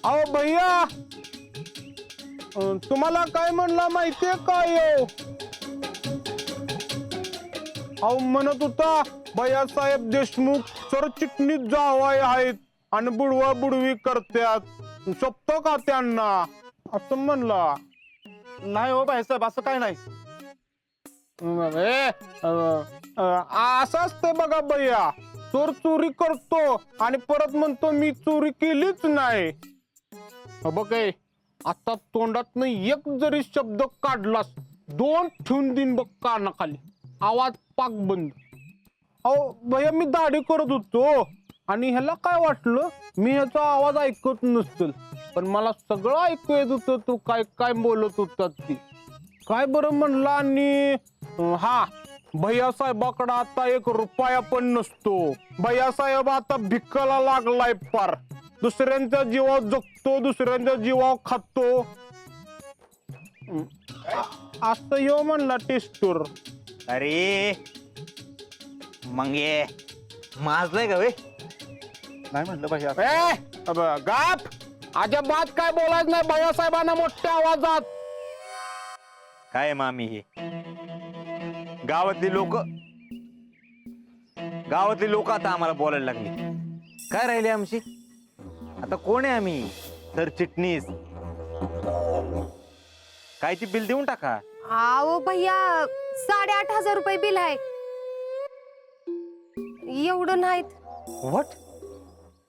अहो भैया, तुम्हाला काय म्हणला माहितीये काय हो? अहो म्हणत होता भैयासाहेब देशमुख सरचिटणीस जावाय आहेत आणि बुडवा बुडवी करतात, सोपतं का त्यांना असं म्हणला. नाही हो भाईसाहेब, असं काय नाही. असं असतं बघा भैया, चोर चोरी करतो आणि परत म्हणतो मी चोरी केलीच नाही. बघ आता तोंडातनं एक जरी शब्द काढलास, दोन ठेवून देईन बघ कानाखाली, आवाज पाक बंद. अहो भैया, मी दाढी करत होतो आणि ह्याला काय वाटलं मी ह्याचा आवाज ऐकत नसेल, पण मला सगळं ऐकू येत होतं तू काय काय बोलत होता ती. काय बरं म्हणला, आणि हा भैयासाहेबाकडे आता 1 रुपया पण नसतो. भैयासाहेब आता भिकाला लागलाय पार, दुसऱ्यांच्या जीवावर जगतो, दुसऱ्यांच्या जीवावर खातो. असं यो म्हणला टेस्टवर. अरे मग ये माजलंय का वे? नाही म्हटलं भाई. गाप, अजिबात काय बोलायचं नाही भैयासाहेबांना मोठ्या आवाजात. काय मामी हे गावातली लोक आता आम्हाला बोलायला लागली. काय राहिले आमची? आता कोण आहे आम्ही? तर चिटणीस. काय ती बिल देऊन टाका. आओ भैया, 8,500 रुपये बिल आहे. एवढं नाहीत. व्हॉट?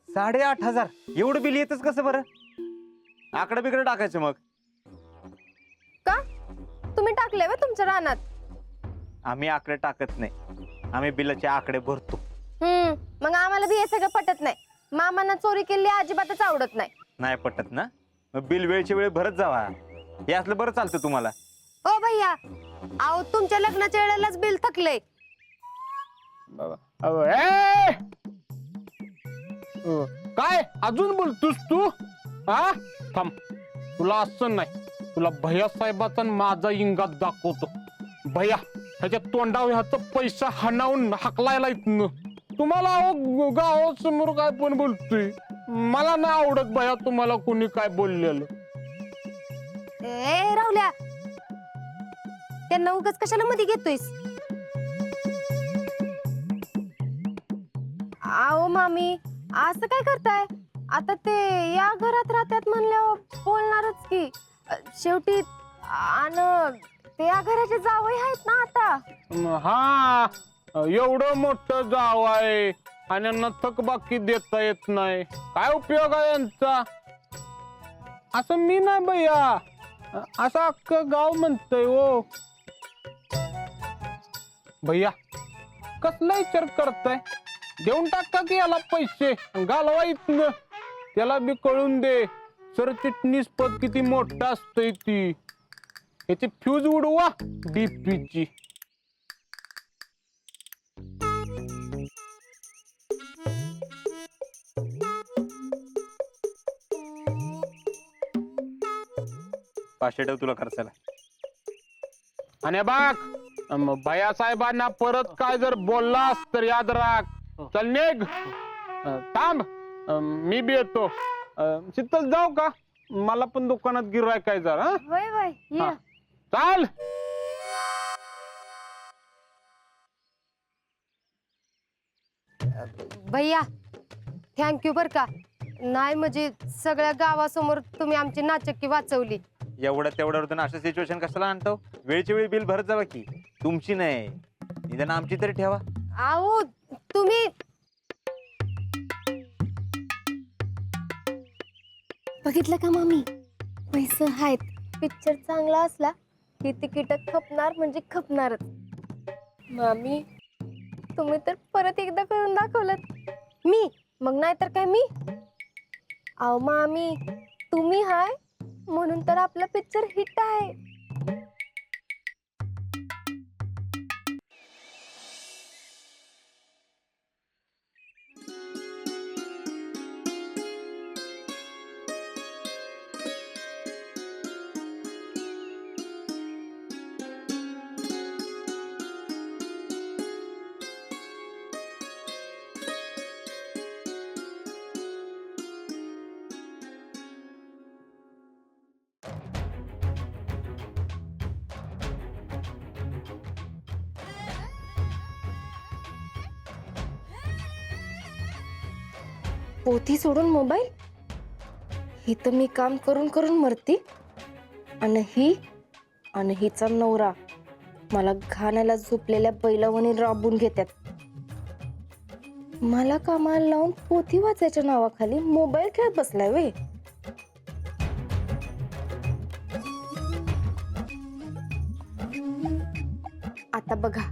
8,500 एवढं बिल येतच कसं बरं? आकडे बिकडे टाकायचं मग. का तुम्ही टाकले व तुमच्या रानात? आम्ही आकडे टाकत नाही, आम्ही बिलाचे आकडे भरतो. मग आम्हाला बी हे सगळं पटत नाही. मामांना चोरी केली अजिबातच आवडत नाही. नाही पटत ना? मग बिल वेळच्या वेळी भरत जावा. हे असलं बरं चालतं तुम्हाला. ओ भैया, आओ तुमच्या लग्नाच्या वेळेलाच बिल थकलंय. काय अजून बोलतोस तू? हा थांब, तुला असं नाही, तुला भैयासाहेबाचा माझा इंगात दाखवतो. भैया, ह्याच्या तोंडावर ह्याचा पैसा हाणावून हाकलायला इथनं. तुम्हाला गावासमोर काय पण बोलतोय. मला नाही आवडत भैया तुम्हाला कोणी काय बोललेलं. ए राहुल्या, त्यांना उगाच कशाला मध्ये घेतोयस? आओ मामी, असं काय करताय? आता ते या घरात राहतात म्हणल्यावर बोलणारच की. शेवटी आणि ते या घराचे जावई आहेत ना आता. हा, एवढं मोठं जाव आहे आणि यांना थकबाकी देता येत नाही. काय उपयोग आहे यांचा? असं मी नाही भैया, असं अख्खं गाव म्हणतंय हो. भैया, कसला विचार करताय? देऊन टाका की याला पैसे, घालवा इथनं. त्याला बी कळून दे सरचिटणीस पद किती मोठं असतंय ती. याची फ्यूज उडवा डीपीची. पाचशे ठेव तुला खर्चाला. आणि बघ, भैया साहेबांना परत काय जर बोललास तर याद राख. चल निघ. थांब, मी बी येतो. शीतल जाऊ का? मला पण दुकानात गिऱ्हाईक आहे जरा. वय वय ये. चाल. भैया, थँक्यू बर का. नाही म्हणजे सगळ्या गावासमोर तुम्ही आमची नाचक्की वाचवली. तेवढ्यावर अशा सिच्युएशन कशाला आणतो? वेळच्या वेळी बिल भरत जावा की. तुमची नाही, निदान आमची तरी ठेवा. आओ तुम्ही बघितलं का मामी, पैसे आहेत. पिक्चर चांगला असला की तिकीट खपणार म्हणजे खपणारच. मामी, तुम्ही तर परत एकदा करून दाखवलं. मी मग नाही तर काय मी. अहो मामी, तुम्ही हाय म्हणून तर आपला पिक्चर हिट आहे. पोथी सोडून मोबाईल. ही तर मी काम करून करून मरती, आणि हिचा नवरा मला घाण्याला झोपलेल्या बैलावणी राबून घेतात. मला कामाला लावून पोथी वाचायच्या नावाखाली मोबाईल खेळत बसलाय वे. आता बघा,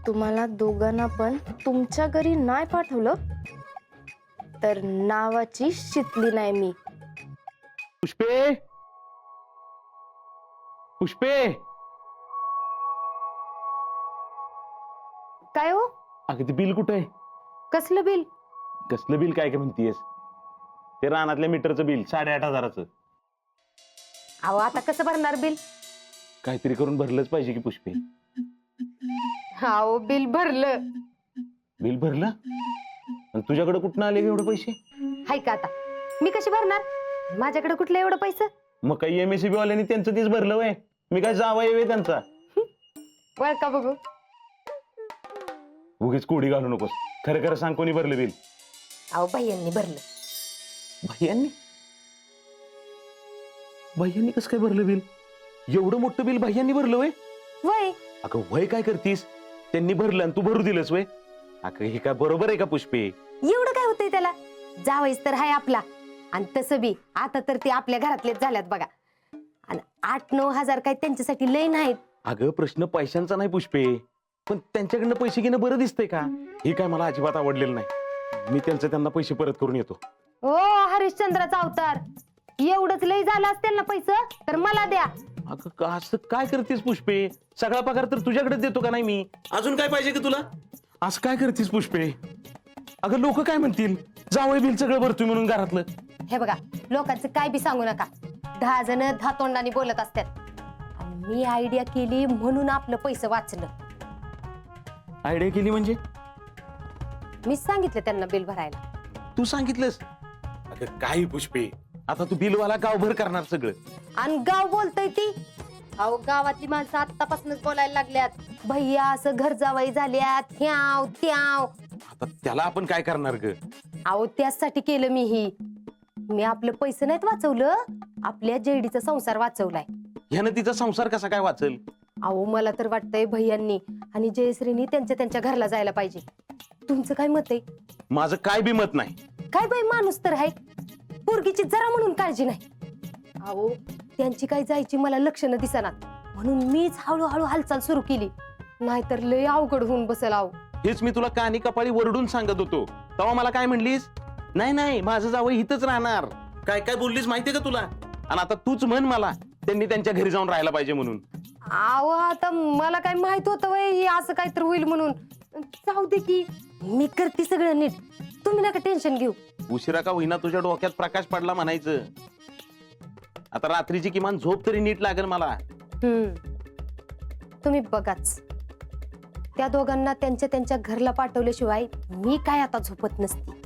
तुम्हाला दोघांना पण तुमच्या घरी नाही पाठवलं तर नावाची शितली नाही मी. पुष्पे, पुष्पे. काय हो? अगं ते बिल कुठं आहे? कसलं बिल? कसलं बिल काय म्हणतीयस? ते रानातल्या मीटरचं बिल 8,500. अहो आता कसं भरणार बिल? काहीतरी करून भरलंच पाहिजे की पुष्पे. अहो बिल भरलं. बिल भरलं? आणि तुझ्याकडे कुठनं आले ग एवढे पैसे? हाय का आता? मी कशी भरणार? माझ्याकडे कुठलं एवढं पैसे? मग काही MSCB वाल्यांनी त्यांचं तेच भरलं वय. मी काय जावा येवे त्यांचा. वर का बघू. उगीच कोडी घालू नकोस. खरं खरं सांग, कोणी भरलं बिल? अहो भैयांनी भरलं. भैयांनी? भैयांनी कसं काय भरलं बिल? एवढं मोठं बिल भैयांनी भरलं वय? वय अगं वय काय करतीस? त्यांनी भरलं आणि तू भरू दिलंस वय? अगं हे काय बरोबर आहे का पुष्पे? एवढं काय होतंय त्याला? जावायच तर हाय आपला. आणि तसं बी आता तर ते आपल्या घरातलेच झाल्यात बघा. आणि 8-9 हजार काय त्यांच्यासाठी लय नाहीत. अगं प्रश्न पैशांचा नाही पुष्पे, पण त्यांच्याकडनं पैसे घेणं बरं दिसतंय का? हे काय मला अजिबात आवडलेलं नाही. मी त्यांना पैसे परत करून येतो. ओ हरिश्चंद्राचा अवतार, एवढंच लय झालं असतील ना पैसे तर मला द्या. अगं असं काय करतेस पुष्पे? सगळा पगार तर तुझ्याकडे देतो का नाही मी? अजून काय पाहिजे का तुला? असं काय करतेस पुष्पे? अगं लोक काय म्हणतील? जावई बिल सगळं भरतोय म्हणून घरातलं. हे बघा, लोकांचं काय बी सांगू नका. 10 जण 10 तोंडाने बोलत असतात. आणि मी आयडिया केली म्हणून आपलं पैसे वाचलं. आयडिया केली म्हणजे? मी सांगितलं त्यांना बिल भरायला. तू सांगितलंस? अगं काही पुष्पे, आता तू बिलवाला गावभर करणार सगळं. आणि गाव बोलतोय ती. अहो गावातली माणसं आत्तापासूनच बोलायला लागल्यात. भैया असं घर जावई झाल्यात, ह्याव त्याव. आता त्याला आपण काय करणार ग? अहो त्यासाठी केलं मी ही. मी आपलं पैसे नाहीत वाचवलं, आपल्या जेडीचा संसार वाचवलाय. ह्यानं तिचा संसार कसा काय वाचल? अहो मला तर वाटतंय भैयांनी आणि जयश्रीनी त्यांच्या घरला जायला पाहिजे. तुमचं काय मत आहे? माझं काय बी मत नाही. काय बाई माणूस तर आहे, पोरगीची जरा म्हणून काळजी नाही. अहो त्यांची काय जायची मला लक्षणं दिसनात, म्हणून मीच हळूहळू हालचाल सुरू केली. नाहीतर लय अवघड होऊन बसेल. अहो हेच मी तुला कानी कपाळी वरडून सांगत होतो. तेव्हा मला काय म्हणलीस? नाही नाही माझं जावई इथंच राहणार. काय काय बोललीस माहितीये का तुला? आणि आता तूच म्हण मला त्यांनी त्यांच्या घरी जाऊन राहायला पाहिजे म्हणून. अहो आता मला काय माहित होतं वय हे असं काहीतरी होईल म्हणून. जाऊ दे की, मी करते सगळं नीट. तुम्ही नका टेन्शन घेऊ. उशिरा का होईना तुझ्या डोक्यात प्रकाश पडला म्हणायचं. आता रात्रीची किमान झोप तरी नीट लागेल मला. तुम्ही बघाच, त्या दोघांना त्यांच्या घरला पाठवल्याशिवाय मी काय आता झोपत नसते.